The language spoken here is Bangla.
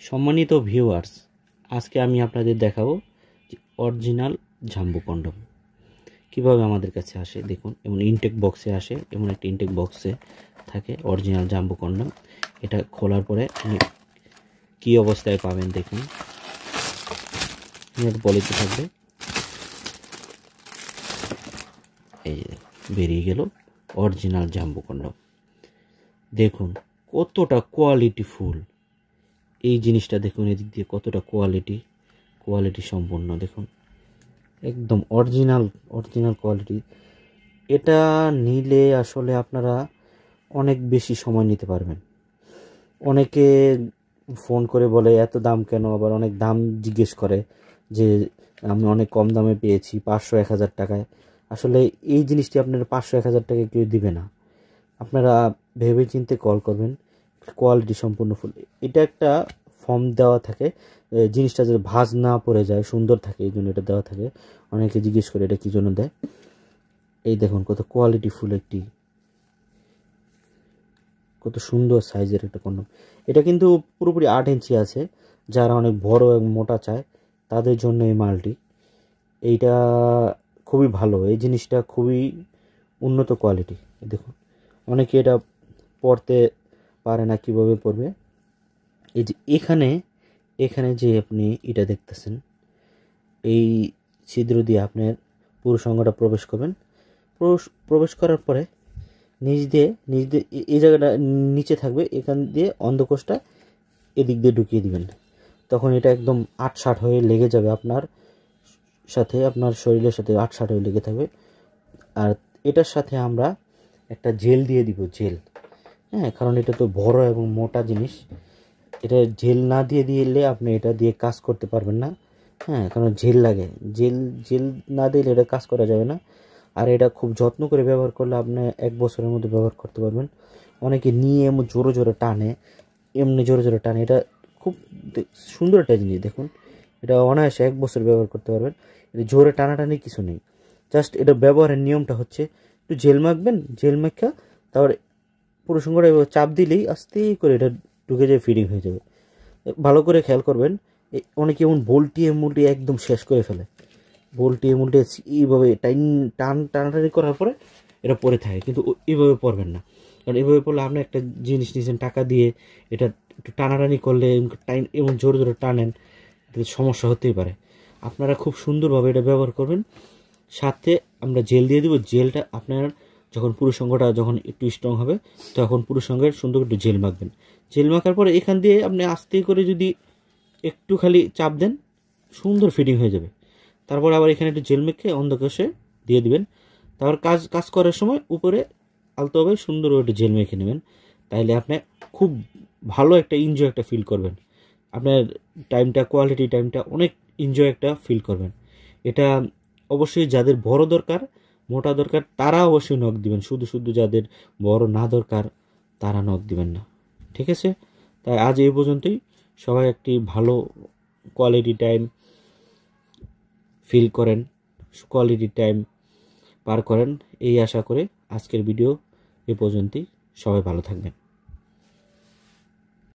সম্মানিত ভিউয়ার্স, আজকে আমি আপনাদের দেখাবো যে অরিজিনাল জাম্বো কন্ডম কীভাবে আমাদের কাছে আসে। দেখুন, এমন ইনটেক বক্সে আসে, এমন একটা ইনটেক বক্সে থাকে অরিজিনাল জাম্বো কন্ডম। এটা খোলার পরে কী অবস্থায় পাবেন দেখুন, পলিতে থাকবে। এই বেরিয়ে গেল অরিজিনাল জাম্বো কন্ডম। দেখুন কতটা কোয়ালিটি ফুল এই জিনিসটা, দেখুন এদিক দিয়ে কতটা কোয়ালিটি সম্পন্ন। দেখুন একদম অরিজিনাল কোয়ালিটি। এটা নিলে আসলে আপনারা অনেক বেশি সময় নিতে পারবেন। অনেকে ফোন করে বলে এত দাম কেন, আবার অনেক দাম জিজ্ঞেস করে যে আমি অনেক কম দামে পেয়েছি 500-1000 টাকায়। আসলে এই জিনিসটি আপনারা 500-1000 টাকায় কেউ দিবে না। আপনারা ভেবে চিন্তে কল করবেন। কোয়ালিটি সম্পূর্ণ ফুল। এটা একটা ফর্ম দেওয়া থাকে, জিনিসটা যাতে ভাঁজ না পড়ে যায়, সুন্দর থাকে, এই জন্য এটা দেওয়া থাকে। অনেকে জিজ্ঞেস করে এটা কী জন্য দেয়। এই দেখুন কত কোয়ালিটি ফুল, কত সুন্দর সাইজের একটা কন্ডম। এটা কিন্তু পুরোপুরি 8 ইঞ্চি আছে। যারা অনেক বড় এবং মোটা চায় তাদের জন্য এই মালটি। এইটা খুবই ভালো, এই জিনিসটা খুবই উন্নত কোয়ালিটি। দেখুন অনেকে এটা পড়তে পারে না, কিভাবে পড়বে। এই যে এখানে যে আপনি এটা দেখতেছেন, এই ছিদ্র দিয়ে আপনার পুরুষ অঙ্গটা প্রবেশ করবেন। প্রবেশ করার পরে নিচ দিয়ে এই জায়গাটা নিচে থাকবে, এখান দিয়ে অন্ধকোষটা এদিক দিয়ে ঢুকিয়ে দিবেন। তখন এটা একদম 8-60 হয়ে লেগে যাবে আপনার সাথে, আপনার শরীরের সাথে 8-60 হয়ে লেগে থাকবে। আর এটার সাথে আমরা একটা জেল দিয়ে দিব, জেল। হ্যাঁ, কারণ এটা তো বড় এবং মোটা জিনিস। এটা জেল না দিয়ে দিলে আপনি এটা দিয়ে কাজ করতে পারবেন না। হ্যাঁ, কারণ জেল লাগে, জেল না দিলে এটা কাজ করা যাবে না। আর এটা খুব যত্ন করে ব্যবহার করলে আপনি 1 বছরের মধ্যে ব্যবহার করতে পারবেন। অনেকে নিয়ে এমন জোরে টানে, এটা খুব সুন্দর একটা জিনিস। দেখুন এটা অনায়াসে 1 বছর ব্যবহার করতে পারবেন। এটা জোরে টানাটানি কিছু নেই। জাস্ট এটা ব্যবহারের নিয়মটা হচ্ছে একটু জেল মাখবেন, জেল মাখা তারপরে পুরো সঙ্গে চাপ দিলেই আস্তে করে এটা ঢুকে যায়, ফিডিং হয়ে যাবে। ভালো করে খেয়াল করবেন। অনেকে এমন বল্টিয়ে একদম শেষ করে ফেলে, বল্টিয়ে এইভাবে টানাটানি করার পরে এটা পরে থাকে, কিন্তু এইভাবে পরবেন না। কারণ এইভাবে পড়লে আপনি একটা জিনিস নিয়েছেন টাকা দিয়ে, এটা একটু টানাটানি করলে এমন জোরে টানেন, সমস্যা হতেই পারে। আপনারা খুব সুন্দরভাবে এটা ব্যবহার করবেন। সাথে আমরা জেল দিয়ে দিব। জেলটা আপনার যখন পুরুষ অঙ্গটা যখন একটু স্ট্রং হবে, তখন পুরুষ অঙ্গের সুন্দর একটু জেল মাখবেন। জেল মাখার পরে এখান দিয়ে আপনি আস্তে করে যদি একটু খালি চাপ দেন, সুন্দর ফিটিং হয়ে যাবে। তারপর আবার এখানে একটু জেল মেখে অন্ধকোষে দিয়ে দিবেন। তারপর কাজ করার সময় উপরে আলতোভাবে সুন্দর একটু জেল মেখে নেবেন। তাইলে আপনি খুব ভালো একটা এনজয় একটা ফিল করবেন। আপনার কোয়ালিটি টাইমটা অনেক এনজয় একটা ফিল করবেন। এটা অবশ্যই যাদের বড় দরকার, মোটা দরকার, তারা অবশ্যই নক দিবেন। শুধু যাদের বড় না দরকার তারা নক দিবেন না, ঠিক আছে? তাই আজ এই পর্যন্তই। সবাই একটি ভালো কোয়ালিটি টাইম ফিল করেন, কোয়ালিটি টাইম পার করেন, এই আশা করে আজকের ভিডিও এ পর্যন্তই। সবাই ভালো থাকবেন।